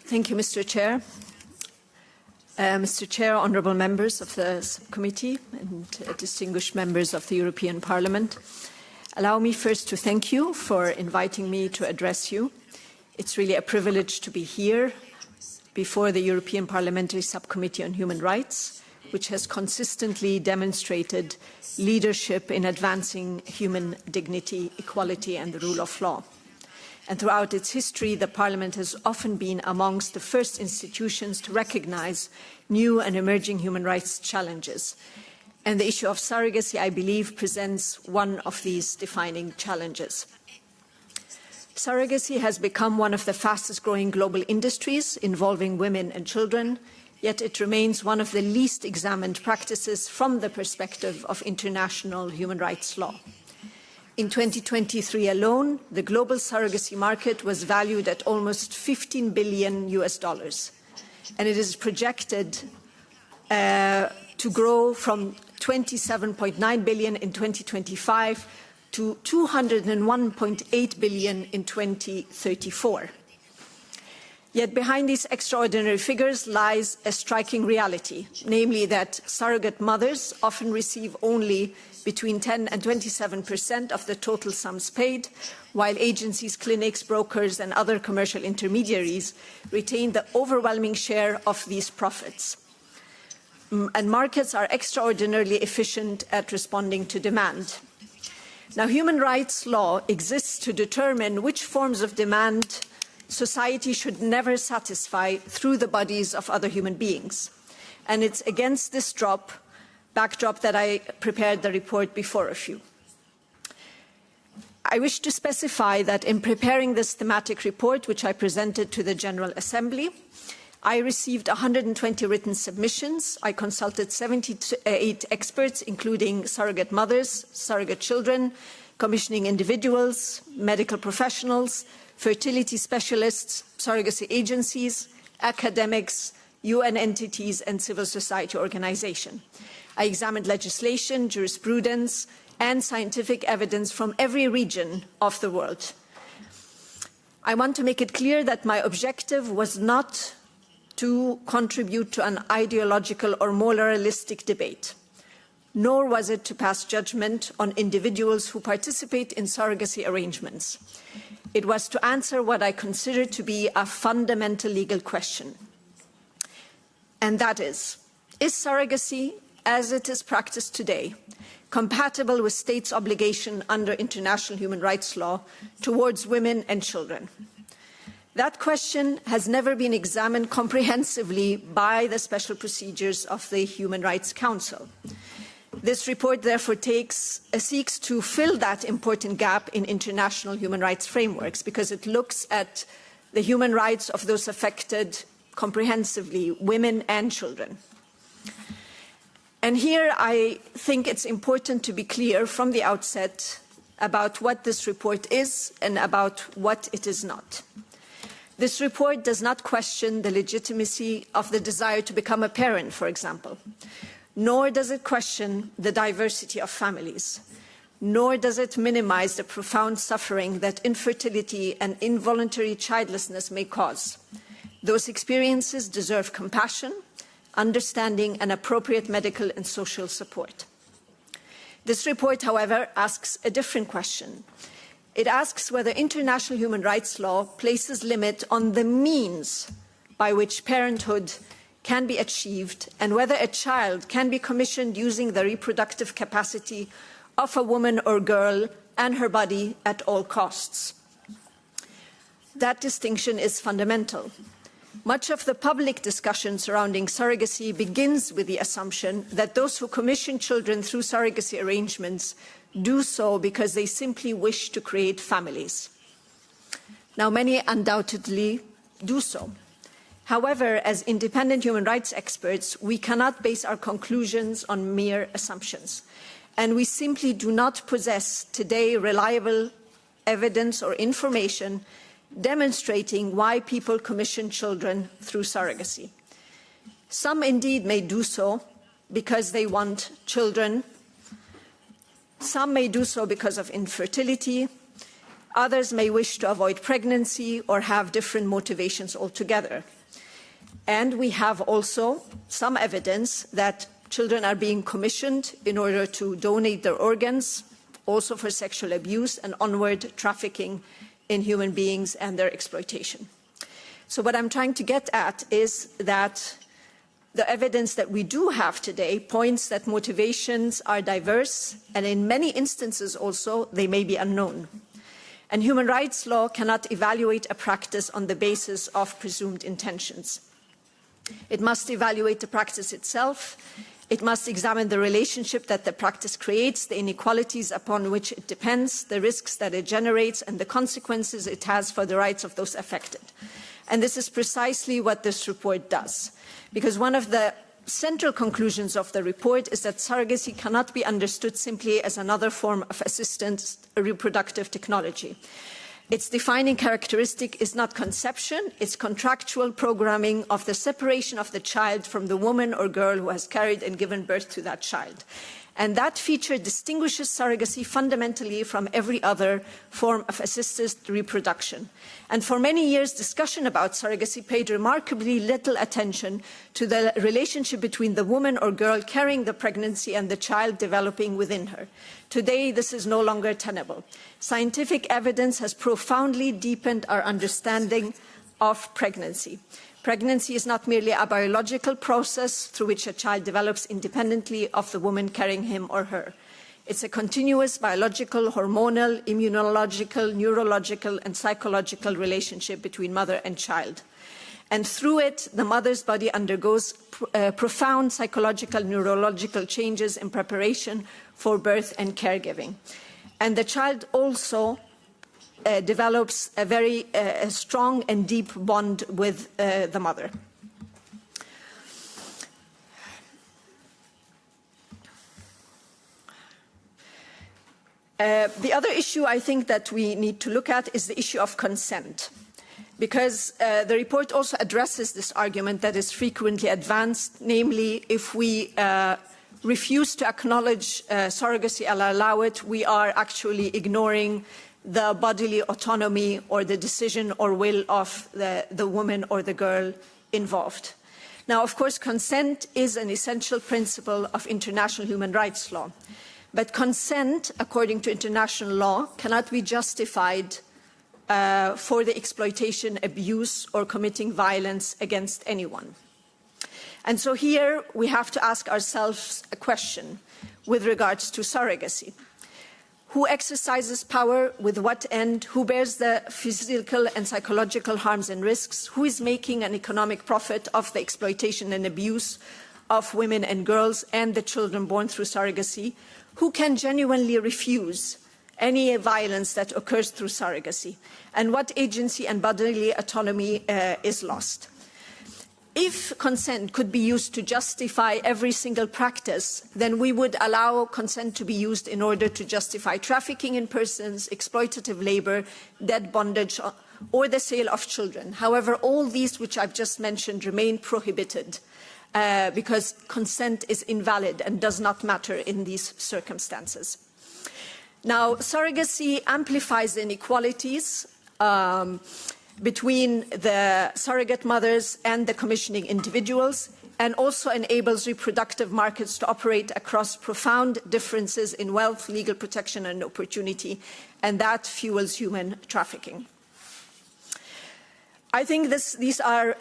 Thank you, Mr. Chair. Mr. Chair, honourable members of the subcommittee and distinguished members of the European Parliament, allow me first to thank you for inviting me to address you. It's really a privilege to be here before the European Parliamentary Subcommittee on Human Rights, which has consistently demonstrated leadership in advancing human dignity, equality and the rule of law. And throughout its history, the Parliament has often been amongst the first institutions to recognise new and emerging human rights challenges. And the issue of surrogacy, I believe, presents one of these defining challenges. Surrogacy has become one of the fastest-growing global industries involving women and children, yet it remains one of the least examined practices from the perspective of international human rights law. In 2023 alone, the global surrogacy market was valued at almost $15 billion, and it is projected to grow from $27.9 billion in 2025 to $201.8 billion in 2034. Yet behind these extraordinary figures lies a striking reality, namely that surrogate mothers often receive only between 10 and 27% of the total sums paid, while agencies, clinics, brokers and other commercial intermediaries retain the overwhelming share of these profits. And markets are extraordinarily efficient at responding to demand. Now, human rights law exists to determine which forms of demand society should never satisfy through the bodies of other human beings. And it's against this backdrop that I prepared the report before you. I wish to specify that in preparing this thematic report, which I presented to the General Assembly, I received 120 written submissions. I consulted 78 experts, including surrogate mothers, surrogate children, commissioning individuals, medical professionals, fertility specialists, surrogacy agencies, academics, UN entities and civil society organizations. I examined legislation, jurisprudence and scientific evidence from every region of the world. I want to make it clear that my objective was not to contribute to an ideological or moralistic debate, nor was it to pass judgment on individuals who participate in surrogacy arrangements. It was to answer what I consider to be a fundamental legal question. And that is surrogacy, as it is practiced today, compatible with states' obligation under international human rights law towards women and children? That question has never been examined comprehensively by the special procedures of the Human Rights Council. This report therefore seeks to fill that important gap in international human rights frameworks, because it looks at the human rights of those affected comprehensively, women and children. And here I think it's important to be clear from the outset about what this report is and about what it is not. This report does not question the legitimacy of the desire to become a parent, for example, nor does it question the diversity of families, nor does it minimize the profound suffering that infertility and involuntary childlessness may cause. Those experiences deserve compassion, understanding and appropriate medical and social support. This report, however, asks a different question. It asks whether international human rights law places limit on the means by which parenthood can be achieved and whether a child can be commissioned using the reproductive capacity of a woman or girl and her body at all costs. That distinction is fundamental. Much of the public discussion surrounding surrogacy begins with the assumption that those who commission children through surrogacy arrangements do so because they simply wish to create families. Now, many undoubtedly do so. However, as independent human rights experts, we cannot base our conclusions on mere assumptions, and we simply do not possess today reliable evidence or information demonstrating why people commission children through surrogacy. Some indeed may do so because they want children. Some may do so because of infertility. Others may wish to avoid pregnancy or have different motivations altogether. And we have also some evidence that children are being commissioned in order to donate their organs, also for sexual abuse and onward trafficking in human beings and their exploitation. So what I'm trying to get at is that the evidence that we do have today points that motivations are diverse, and in many instances also they may be unknown. And human rights law cannot evaluate a practice on the basis of presumed intentions. It must evaluate the practice itself. It must examine the relationship that the practice creates, the inequalities upon which it depends, the risks that it generates, and the consequences it has for the rights of those affected. And this is precisely what this report does, because one of the central conclusions of the report is that surrogacy cannot be understood simply as another form of assisted reproductive technology. Its defining characteristic is not conception, it's contractual programming of the separation of the child from the woman or girl who has carried and given birth to that child. And that feature distinguishes surrogacy fundamentally from every other form of assisted reproduction. And for many years, discussion about surrogacy paid remarkably little attention to the relationship between the woman or girl carrying the pregnancy and the child developing within her. Today, this is no longer tenable. Scientific evidence has profoundly deepened our understanding of pregnancy. Pregnancy is not merely a biological process through which a child develops independently of the woman carrying him or her. It's a continuous biological, hormonal, immunological, neurological, and psychological relationship between mother and child. And through it, the mother's body undergoes profound psychological, neurological changes in preparation for birth and caregiving. And the child also develops a very strong and deep bond with the mother. The other issue I think that we need to look at is the issue of consent, because the report also addresses this argument that is frequently advanced, namely, if we refuse to acknowledge surrogacy and allow it, we are actually ignoring the bodily autonomy or the decision or will of the woman or the girl involved. Now, of course, consent is an essential principle of international human rights law. But consent, according to international law, cannot be justified for the exploitation, abuse, or committing violence against anyone. And so here we have to ask ourselves a question with regards to surrogacy. Who exercises power, with what end, who bears the physical and psychological harms and risks, who is making an economic profit of the exploitation and abuse of women and girls and the children born through surrogacy, who can genuinely refuse any violence that occurs through surrogacy, and what agency and bodily autonomy is lost. If consent could be used to justify every single practice, then we would allow consent to be used in order to justify trafficking in persons, exploitative labor, debt bondage, or the sale of children. However, all these which I've just mentioned remain prohibited because consent is invalid and does not matter in these circumstances. Now, surrogacy amplifies the inequalities between the surrogate mothers and the commissioning individuals, and also enables reproductive markets to operate across profound differences in wealth, legal protection, and opportunity, and that fuels human trafficking. I think these are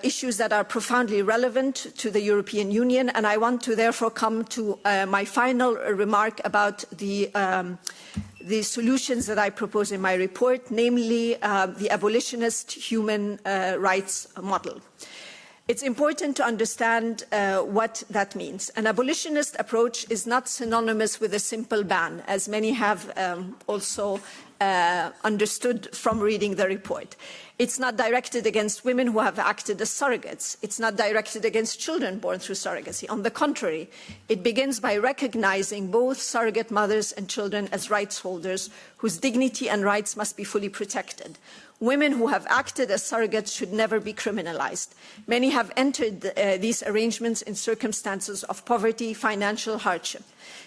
issues that are profoundly relevant to the European Union, and I want to therefore come to my final remark about the solutions that I propose in my report, namely the abolitionist human rights model. It's important to understand what that means. An abolitionist approach is not synonymous with a simple ban, as many have also understood from reading the report. It's not directed against women who have acted as surrogates. It's not directed against children born through surrogacy. On the contrary, it begins by recognizing both surrogate mothers and children as rights holders whose dignity and rights must be fully protected. Women who have acted as surrogates should never be criminalized. Many have entered these arrangements in circumstances of poverty, financial hardship.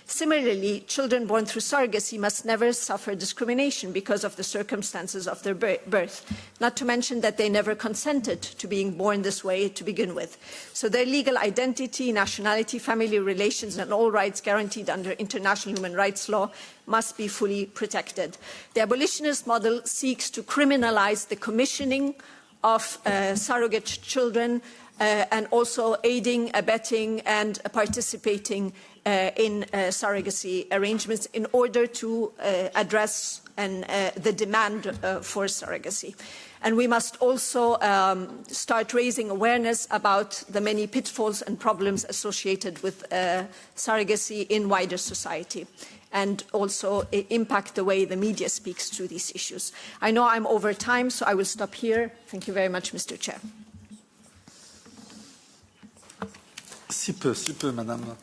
Similarly, children born through surrogacy must never suffer discrimination. abortion because of the circumstances of their birth, not to mention that they never consented to being born this way to begin with. So their legal identity, nationality, family relations, and all rights guaranteed under international human rights law must be fully protected. The abolitionist model seeks to criminalize the commissioning of surrogate children and also aiding, abetting, and participating in surrogacy arrangements in order to address the demand for surrogacy. And we must also start raising awareness about the many pitfalls and problems associated with surrogacy in wider society, and also impact the way the media speaks to these issues. I know I'm over time, so I will stop here. Thank you very much, Mr. Chair. Si peu, Madame.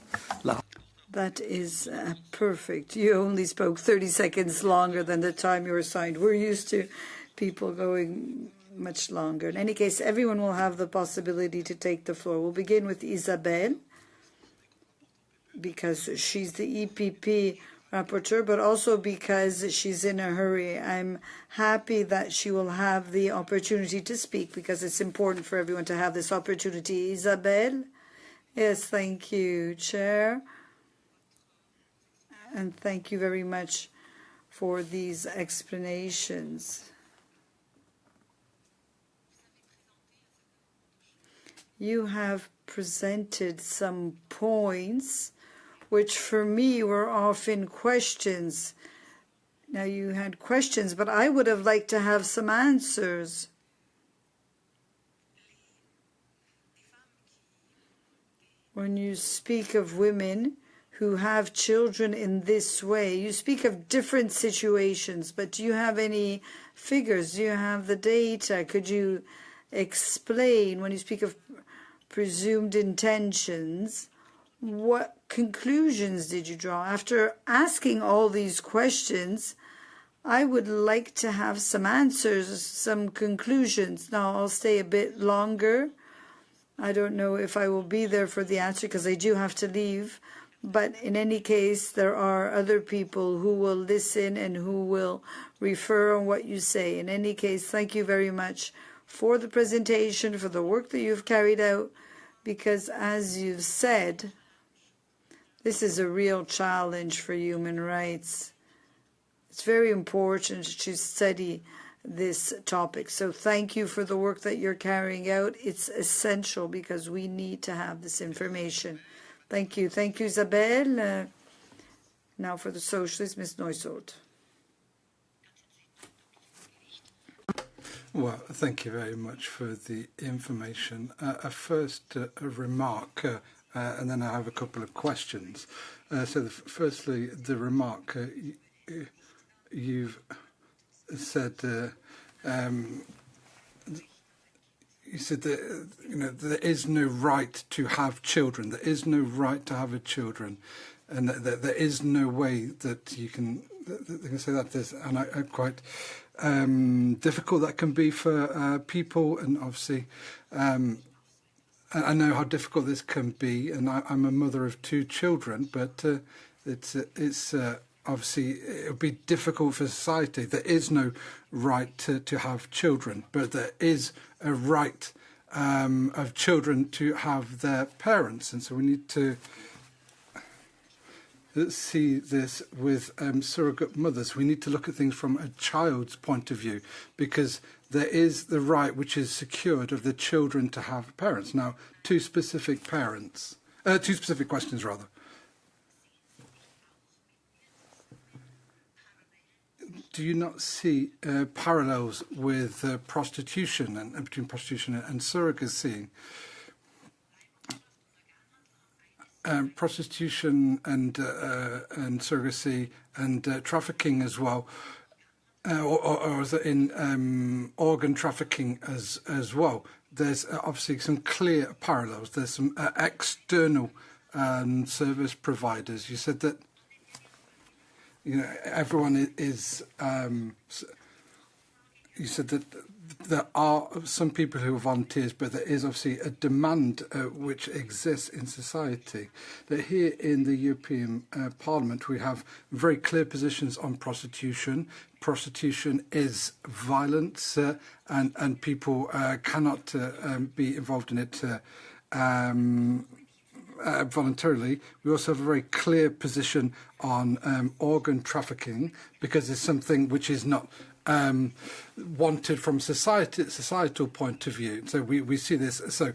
That is perfect. You only spoke 30 seconds longer than the time you were assigned. We're used to people going much longer. In any case, everyone will have the possibility to take the floor. We'll begin with Isabel, because she's the EPP rapporteur, but also because she's in a hurry. I'm happy that she will have the opportunity to speak, because it's important for everyone to have this opportunity. Isabel? Yes, thank you, Chair. And thank you very much for these explanations. You have presented some points which for me were often questions. Now you had questions, but I would have liked to have some answers. When you speak of women who have children in this way, you speak of different situations, but do you have any figures? Do you have the data? Could you explain, when you speak of presumed intentions, what conclusions did you draw? After asking all these questions, I would like to have some answers, some conclusions. Now, I'll stay a bit longer. I don't know if I will be there for the answer because I do have to leave. But in any case, there are other people who will listen and who will refer on what you say. In any case, thank you very much for the presentation, for the work that you've carried out, because as you've said, this is a real challenge for human rights. It's very important to study this topic. So thank you for the work that you're carrying out. It's essential because we need to have this information. Thank you. Thank you, Isabel. Now for the Socialists, Ms. Neusold. Well, thank you very much for the information. A first remark, and then I have a couple of questions. Firstly, the remark, you've said you said that there is no right to have children. There is no right to have a children, and that there is no way that you can. They can say that this, and I quite difficult that can be for people, and obviously. I know how difficult this can be, and I'm a mother of 2 children, but it's obviously it would be difficult for society. There is no right to have children, but there is a right of children to have their parents, and so we need to see this with surrogate mothers. We need to look at things from a child's point of view, because there is the right which is secured of the children to have parents. Now, two specific questions rather. Do you not see parallels with prostitution and between prostitution and surrogacy? Prostitution and surrogacy and trafficking as well, or in organ trafficking as well. There's obviously some clear parallels. There's some external service providers. You said that everyone is. You said that there are some people who are volunteers, but there is obviously a demand which exists in society. That here in the European Parliament we have very clear positions on prostitution. Prostitution is violence, and people cannot be involved in it voluntarily. We also have a very clear position on organ trafficking, because it's something which is not wanted from societal point of view. So we see this. So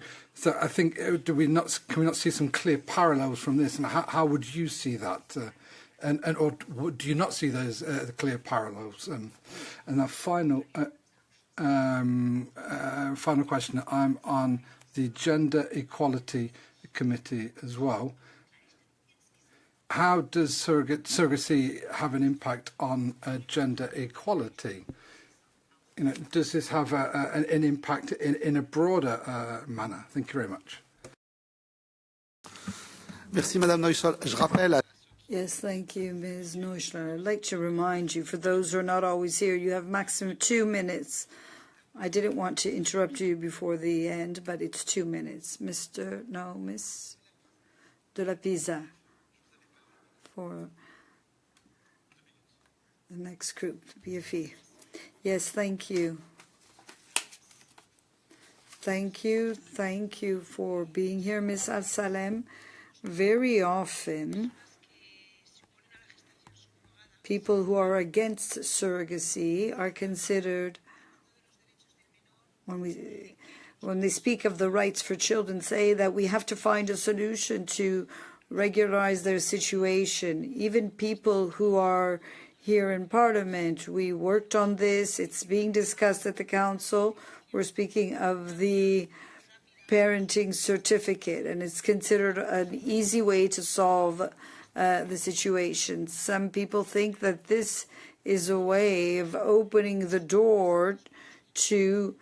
I think can we not see some clear parallels from this? And how would you see that? Or do you not see those clear parallels? And the final question. I'm on the Gender Equality Committee as well. How does surrogacy have an impact on gender equality? Does this have an impact in a broader manner? Thank you very much. Merci, Madame Neusel. Je rappelle. Yes, thank you, Ms. Neusler. I'd like to remind you, for those who are not always here, you have maximum 2 minutes. I didn't want to interrupt you before the end, but it's 2 minutes. Miss de la Pisa, for the next group, BFE. Yes, thank you. Thank you for being here, Ms. Alsalem. Very often, people who are against surrogacy are considered, when they speak of the rights for children, say that we have to find a solution to regularize their situation. Even people who are here in Parliament, we worked on this. It's being discussed at the Council. We're speaking of the parenting certificate, and it's considered an easy way to solve the situation. Some people think that this is a way of opening the door to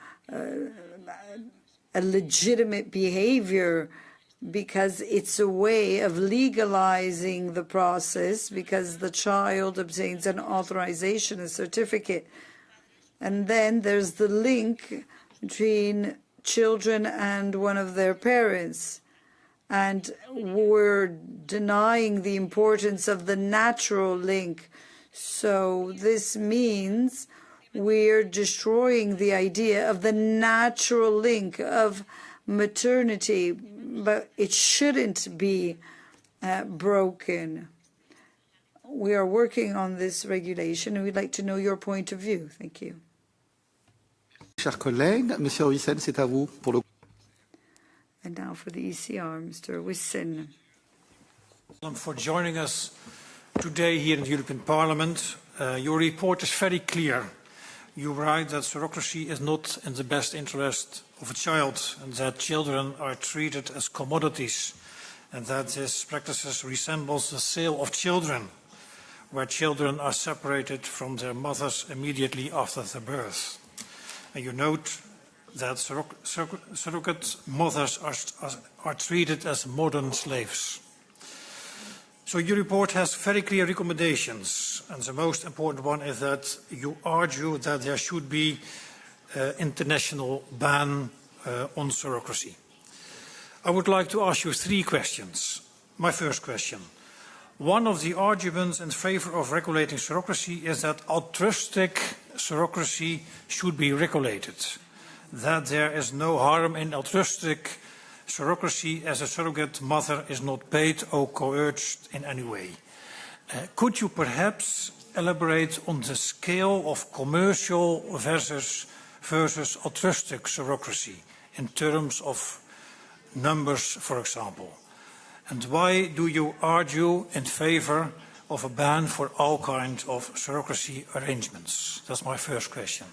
a legitimate behavior, because it's a way of legalizing the process, because the child obtains an authorization, a certificate. And then there's the link between children and one of their parents. And we're denying the importance of the natural link. So this means we're destroying the idea of the natural link of maternity, but it shouldn't be broken. We are working on this regulation, and we'd like to know your point of view. Thank you. Chers collègues, Monsieur Huyssen, c'est à vous pour le. And now for the ECR, Mr. Huyssen. For joining us today here in the European Parliament. Your report is very clear. You write that surrogacy is not in the best interest of a child, and that children are treated as commodities, and that this practice resembles the sale of children, where children are separated from their mothers immediately after their birth. And you note that surrogate mothers are treated as modern slaves. So your report has very clear recommendations, and the most important one is that you argue that there should be an international ban on surrogacy. I would like to ask you 3 questions. My first question. One of the arguments in favor of regulating surrogacy is that altruistic surrogacy should be regulated, that there is no harm in altruistic surrogacy as a surrogate mother is not paid or coerced in any way. Could you perhaps elaborate on the scale of commercial versus altruistic surrogacy in terms of numbers, for example? And why do you argue in favor of a ban for all kinds of surrogacy arrangements? That's my first question.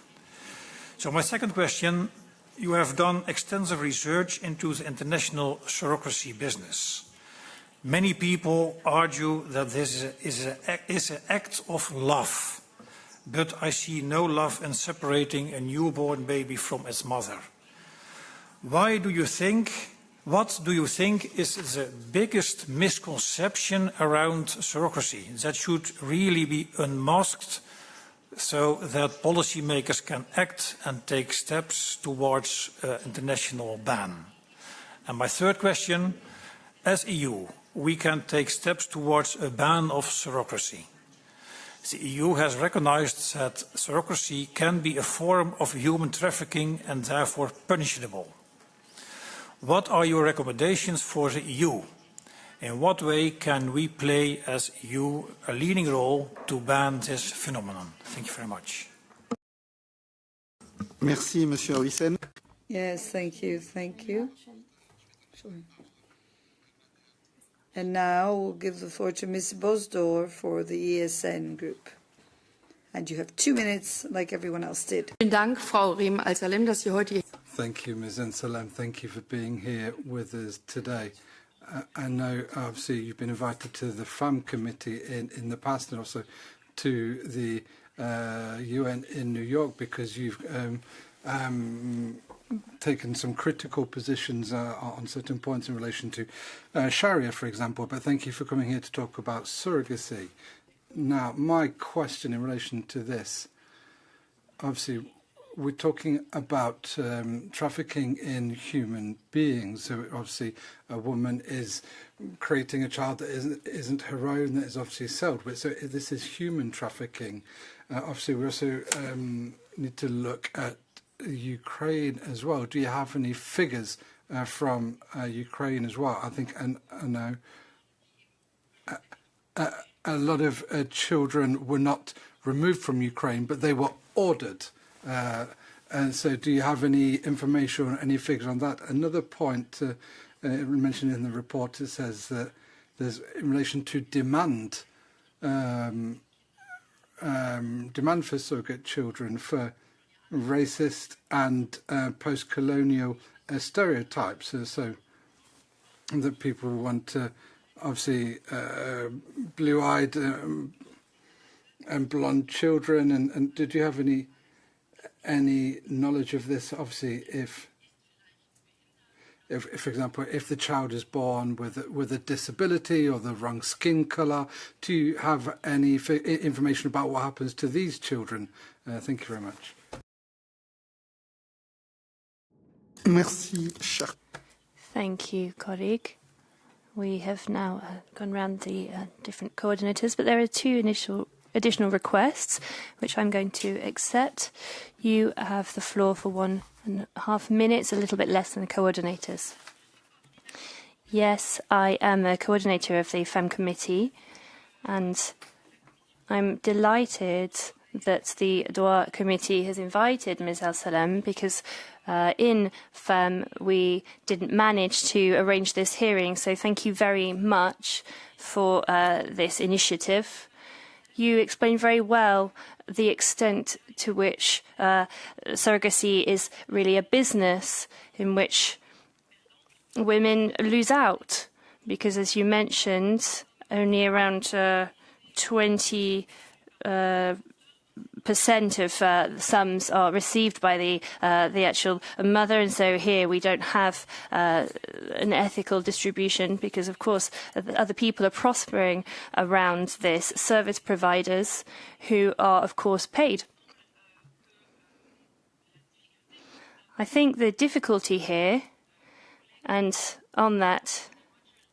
So my second question, you have done extensive research into the international surrogacy business. Many people argue that this is an act of love, but I see no love in separating a newborn baby from its mother. What do you think is the biggest misconception around surrogacy that should really be unmasked so that policymakers can act and take steps towards international ban? And my third question, as EU, we can take steps towards a ban of surrogacy. The EU has recognized that surrogacy can be a form of human trafficking and therefore punishable. What are your recommendations for the EU? In what way can we play as EU a leading role to ban this phenomenon? Thank you very much. Merci, Monsieur Huyssen. Yes, thank you, thank you. Sorry. And now we'll give the floor to Ms. Bosdor for the ESN group. And you have 2 minutes, like everyone else did. Vielen Dank, Frau Reem Alsalem, dass Sie heute. Thank you, Ms. Alsalem. Thank you for being here with us today. I know, obviously, you've been invited to the FAM committee in the past and also to the UN in New York because you've taken some critical positions on certain points in relation to Sharia, for example, but thank you for coming here to talk about surrogacy. Now, my question in relation to this, obviously, we're talking about trafficking in human beings. So obviously, a woman is creating a child that isn't her own, that is obviously sold. But so this is human trafficking. Obviously, we also need to look at Ukraine as well. Do you have any figures from Ukraine as well? I think I know a lot of children were not removed from Ukraine, but they were ordered. And so do you have any information or any figures on that? Another point mentioned in the report, it says that there's in relation to demand for surrogate children for racist and post-colonial stereotypes. So that people want to, obviously, blue-eyed and blonde children. And did you have any knowledge of this? Obviously, if for example, if the child is born with a disability or the wrong skin colour, do you have any information about what happens to these children? Thank you very much. Merci, cher. Thank you, colleague. We have now gone round the different coordinators, but there are two additional requests, which I'm going to accept. You have the floor for 1.5 minutes, a little bit less than the coordinators. Yes, I am a coordinator of the FEM committee, and I'm delighted that the DOA committee has invited Ms. Alsalem because in FEM we didn't manage to arrange this hearing, so thank you very much for this initiative. You explained very well the extent to which surrogacy is really a business in which women lose out, because as you mentioned, only around 20% of sums are received by the actual mother, and so here we don't have an ethical distribution because, of course, other people are prospering around this, service providers who are, of course, paid. I think the difficulty here, and on that,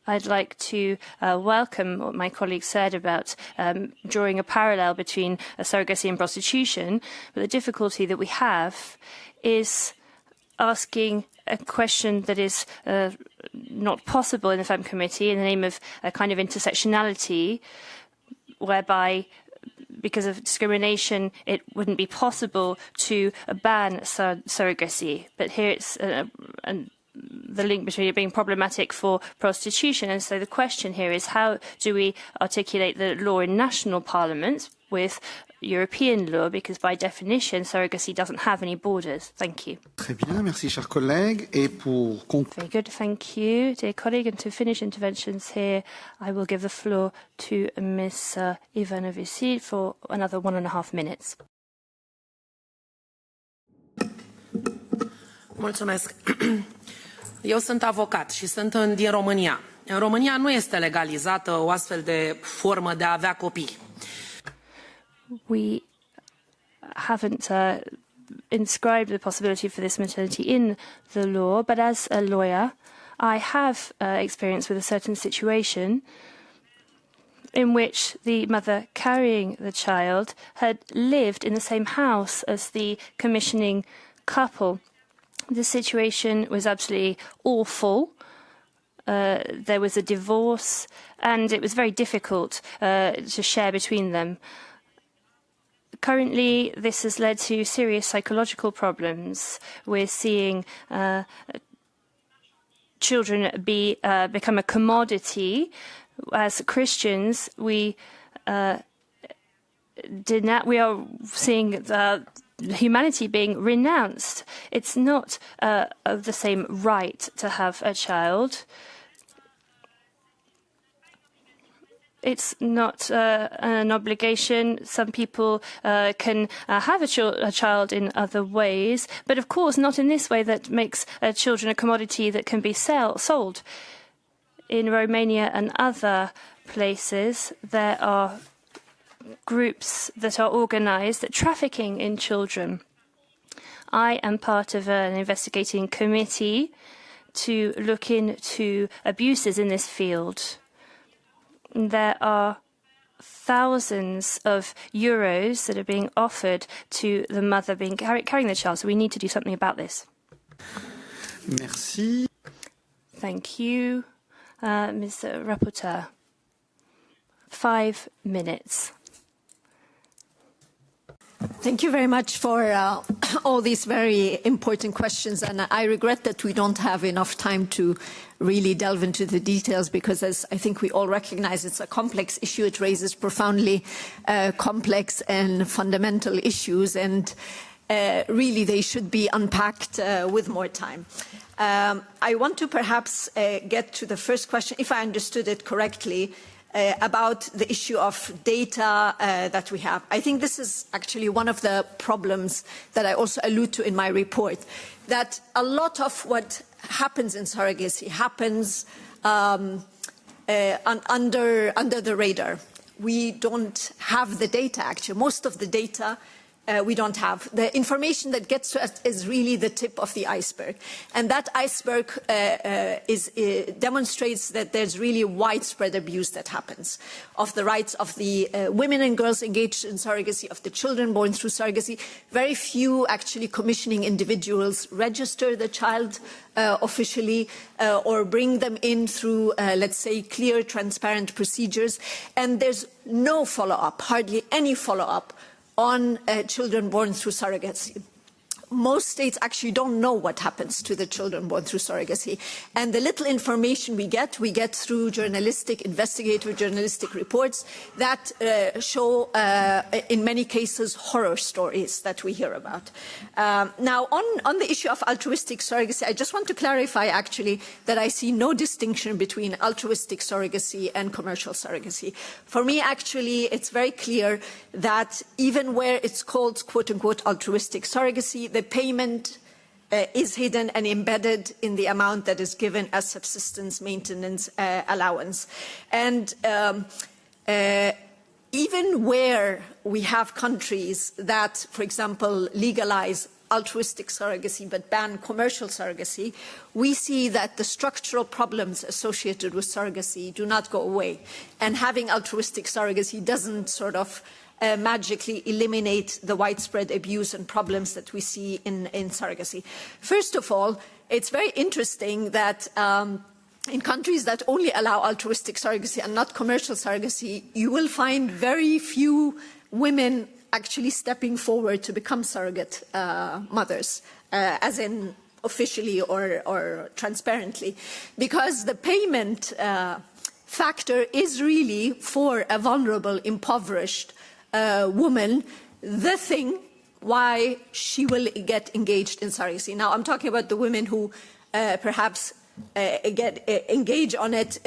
I'd like to welcome what my colleague said about drawing a parallel between surrogacy and prostitution. But the difficulty that we have is asking a question that is not possible in the FEM committee in the name of a kind of intersectionality, whereby because of discrimination, it wouldn't be possible to ban surrogacy. But here it's the link between it being problematic for prostitution. And so the question here is, how do we articulate the law in national parliaments with European law? Because by definition, surrogacy doesn't have any borders. Thank you. Très bien, merci, cher collègue. Et pour Very good, thank you, dear colleague. And to finish interventions here, I will give the floor to Ms. Ivanovici for another 1.5 minutes. Mulțumesc. Eu sunt avocat și sunt din România. În România nu este legalizată o astfel de formă de a avea copii. We haven't inscribed the possibility for this maternity in the law, but as a lawyer, I have experience with a certain situation in which the mother carrying the child had lived in the same house as the commissioning couple. The situation was absolutely awful. There was a divorce, and it was very difficult to share between them. Currently, this has led to serious psychological problems. We're seeing children become a commodity. As Christians, we are seeing humanity being renounced. It's not of the same right to have a child. It's not an obligation. Some people can have a child in other ways, but of course not in this way that makes children a commodity that can be sold. In Romania and other places, there are groups that are organized at trafficking in children. I am part of an investigating committee to look into abuses in this field. There are thousands of euros that are being offered to the mother carrying the child, so we need to do something about this. Merci. Thank you, Mr. Rapporteur. 5 minutes. Thank you very much for all these very important questions, and I regret that we don't have enough time to really delve into the details, because as I think we all recognize, it's a complex issue. It raises profoundly complex and fundamental issues, and really they should be unpacked with more time. I want to perhaps get to the first question, if I understood it correctly, about the issue of data that we have. I think this is actually one of the problems that I also allude to in my report, that a lot of what happens in surrogacy happens under the radar. We don't have the data, actually. Most of the data we don't have. The information that gets to us is really the tip of the iceberg. And that iceberg demonstrates that there's really widespread abuse that happens of the rights of the women and girls engaged in surrogacy, of the children born through surrogacy. Very few actually commissioning individuals register the child officially or bring them in through, let's say, clear, transparent procedures. And there's no follow-up, hardly any follow-up on children born through surrogacy. Most states actually don't know what happens to the children born through surrogacy. And the little information we get through investigative journalistic reports that show, in many cases, horror stories that we hear about. Now, on the issue of altruistic surrogacy, I just want to clarify, actually, that I see no distinction between altruistic surrogacy and commercial surrogacy. For me, actually, it's very clear that even where it's called, quote-unquote, altruistic surrogacy, the payment is hidden and embedded in the amount that is given as subsistence maintenance allowance. And even where we have countries that, for example, legalize altruistic surrogacy but ban commercial surrogacy, we see that the structural problems associated with surrogacy do not go away. And having altruistic surrogacy doesn't sort of magically eliminate the widespread abuse and problems that we see in surrogacy. First of all, it's very interesting that in countries that only allow altruistic surrogacy and not commercial surrogacy, you will find very few women actually stepping forward to become surrogate mothers, as in officially or transparently, because the payment factor is really for a vulnerable, impoverished woman, the thing why she will get engaged in surrogacy. Now, I'm talking about the women who perhaps engage on it,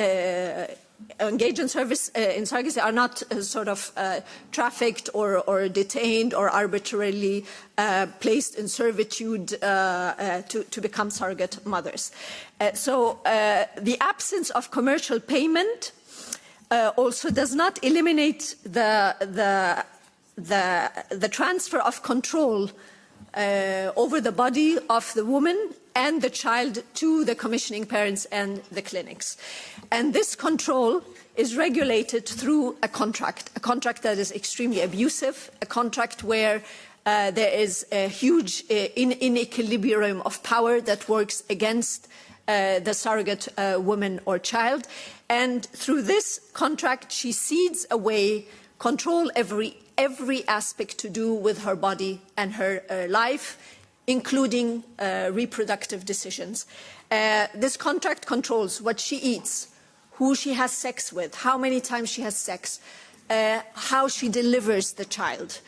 engage in service in surrogacy, are not sort of trafficked or detained or arbitrarily placed in servitude to become surrogate mothers. So the absence of commercial payment also does not eliminate the the transfer of control over the body of the woman and the child to the commissioning parents and the clinics. And this control is regulated through a contract that is extremely abusive, a contract where there is a huge inequilibrium of power that works against the surrogate woman or child. And through this contract, she cedes away control every aspect to do with her body and her life, including reproductive decisions. This contract controls what she eats, who she has sex with, how many times she has sex, how she delivers the child.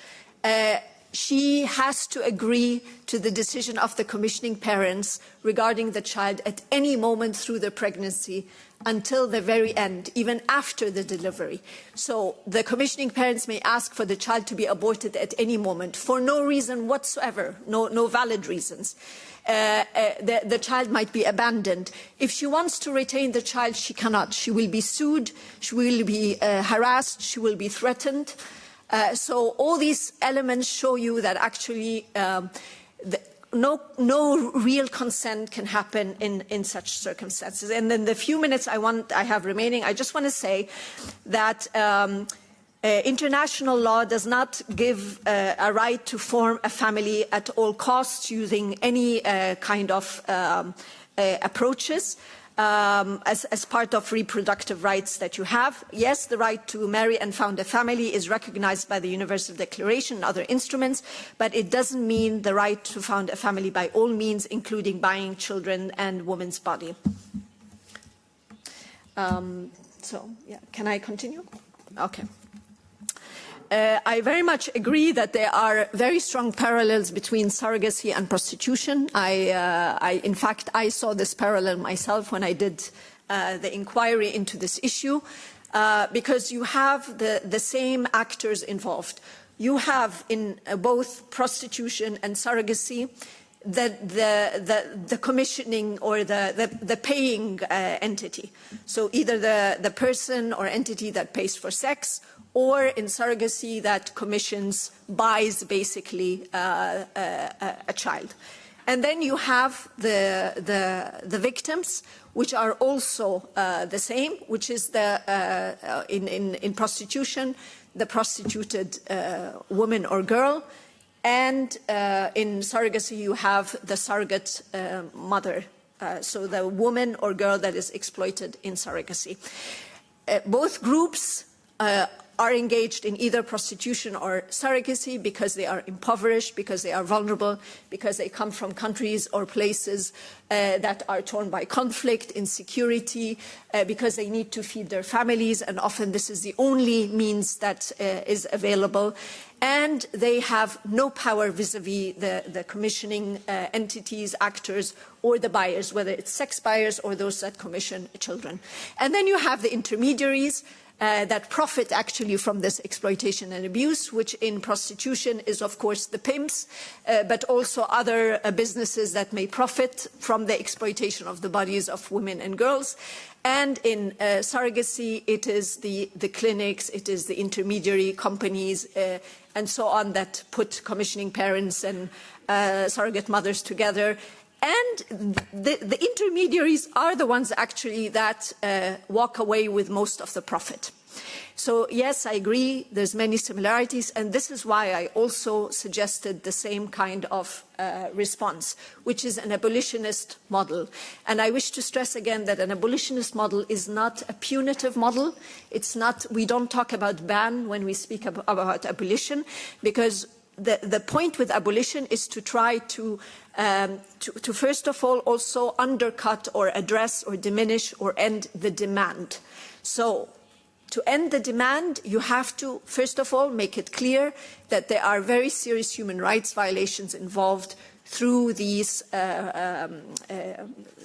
She has to agree to the decision of the commissioning parents regarding the child at any moment through the pregnancy until the very end, even after the delivery. So the commissioning parents may ask for the child to be aborted at any moment for no reason whatsoever, no valid reasons. The child might be abandoned. If she wants to retain the child, she cannot. She will be sued, she will be harassed, she will be threatened. So all these elements show you that actually no real consent can happen in such circumstances. And then the few minutes I have remaining, I just want to say that international law does not give a right to form a family at all costs using any kind of approaches. As part of reproductive rights that you have. Yes, the right to marry and found a family is recognized by the Universal Declaration and other instruments, but it doesn't mean the right to found a family by all means, including buying children and woman's body. Can I continue? Okay. I very much agree that there are very strong parallels between surrogacy and prostitution. In fact, I saw this parallel myself when I did the inquiry into this issue, because you have the same actors involved. You have in both prostitution and surrogacy the commissioning or the paying entity. So either the person or entity that pays for sex, or in surrogacy that commissions, buys basically a child. And then you have the victims, which are also the same, which is in prostitution, the prostituted woman or girl, and in surrogacy you have the surrogate mother, so the woman or girl that is exploited in surrogacy. Both groups are engaged in either prostitution or surrogacy because they are impoverished, because they are vulnerable, because they come from countries or places that are torn by conflict, insecurity, because they need to feed their families, and often this is the only means that is available. And they have no power vis-à-vis the commissioning entities, actors, or the buyers, whether it's sex buyers or those that commission children. And then you have the intermediaries that profit actually from this exploitation and abuse, which in prostitution is, of course, the pimps, but also other businesses that may profit from the exploitation of the bodies of women and girls. And in surrogacy, it is the clinics, it is the intermediary companies, and so on that put commissioning parents and surrogate mothers together. And the intermediaries are the ones actually that walk away with most of the profit. So yes, I agree, there's many similarities, and this is why I also suggested the same kind of response, which is an abolitionist model. And I wish to stress again that an abolitionist model is not a punitive model. It's not, we don't talk about ban when we speak about abolition, because the point with abolition is to try to first of all also undercut or address or diminish or end the demand. So to end the demand, you have to, first of all, make it clear that there are very serious human rights violations involved through these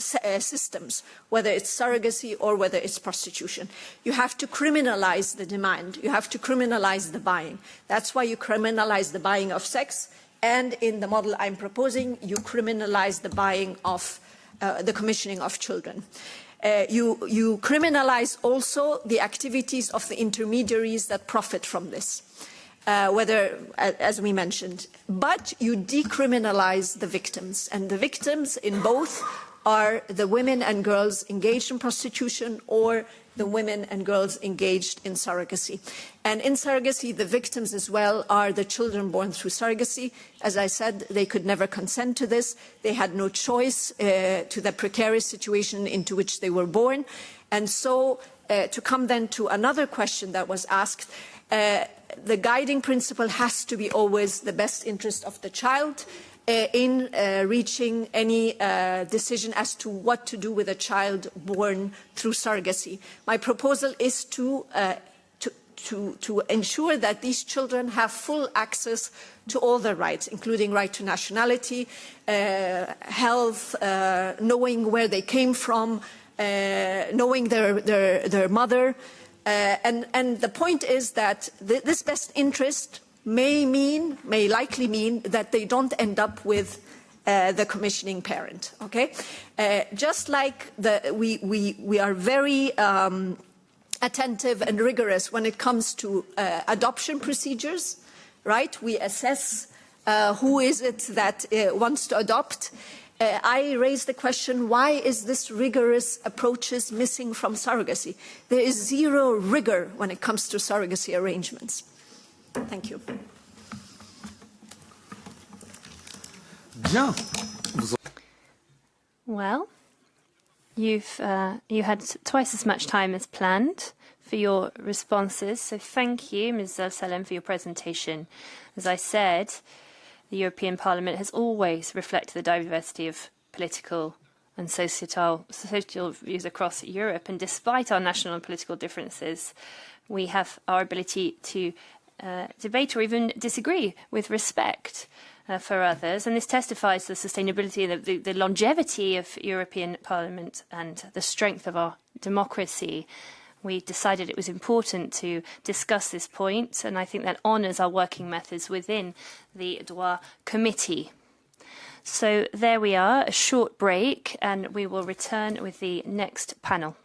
systems, whether it's surrogacy or whether it's prostitution. You have to criminalize the demand. You have to criminalize the buying. That's why you criminalize the buying of sex. And in the model I'm proposing, you criminalize the buying of the commissioning of children. You criminalize also the activities of the intermediaries that profit from this. whether, as we mentioned. But you decriminalize the victims, and the victims in both are the women and girls engaged in prostitution or the women and girls engaged in surrogacy. And in surrogacy, the victims as well are the children born through surrogacy. As I said, they could never consent to this. They had no choice to the precarious situation into which they were born. And so to come then to another question that was asked, the guiding principle has to be always the best interest of the child in reaching any decision as to what to do with a child born through surrogacy. My proposal is to ensure that these children have full access to all their rights, including right to nationality, health, knowing where they came from, knowing their mother. And the point is that this best interest may likely mean that they don't end up with the commissioning parent, okay? Just like we are very attentive and rigorous when it comes to adoption procedures, right? We assess who is it that wants to adopt. I raised the question, why is this rigorous approaches missing from surrogacy? There is zero rigor when it comes to surrogacy arrangements. Thank you. Bien. Well, you had twice as much time as planned for your responses, so thank you, Ms. Alsalem, for your presentation. As I said, the European Parliament has always reflected the diversity of political and social views across Europe, and despite our national and political differences, we have our ability to debate or even disagree with respect for others, and this testifies to the sustainability and the longevity of European Parliament and the strength of our democracy. We decided it was important to discuss this point, and I think that honours our working methods within the Droit Committee. So there we are, a short break, and we will return with the next panel.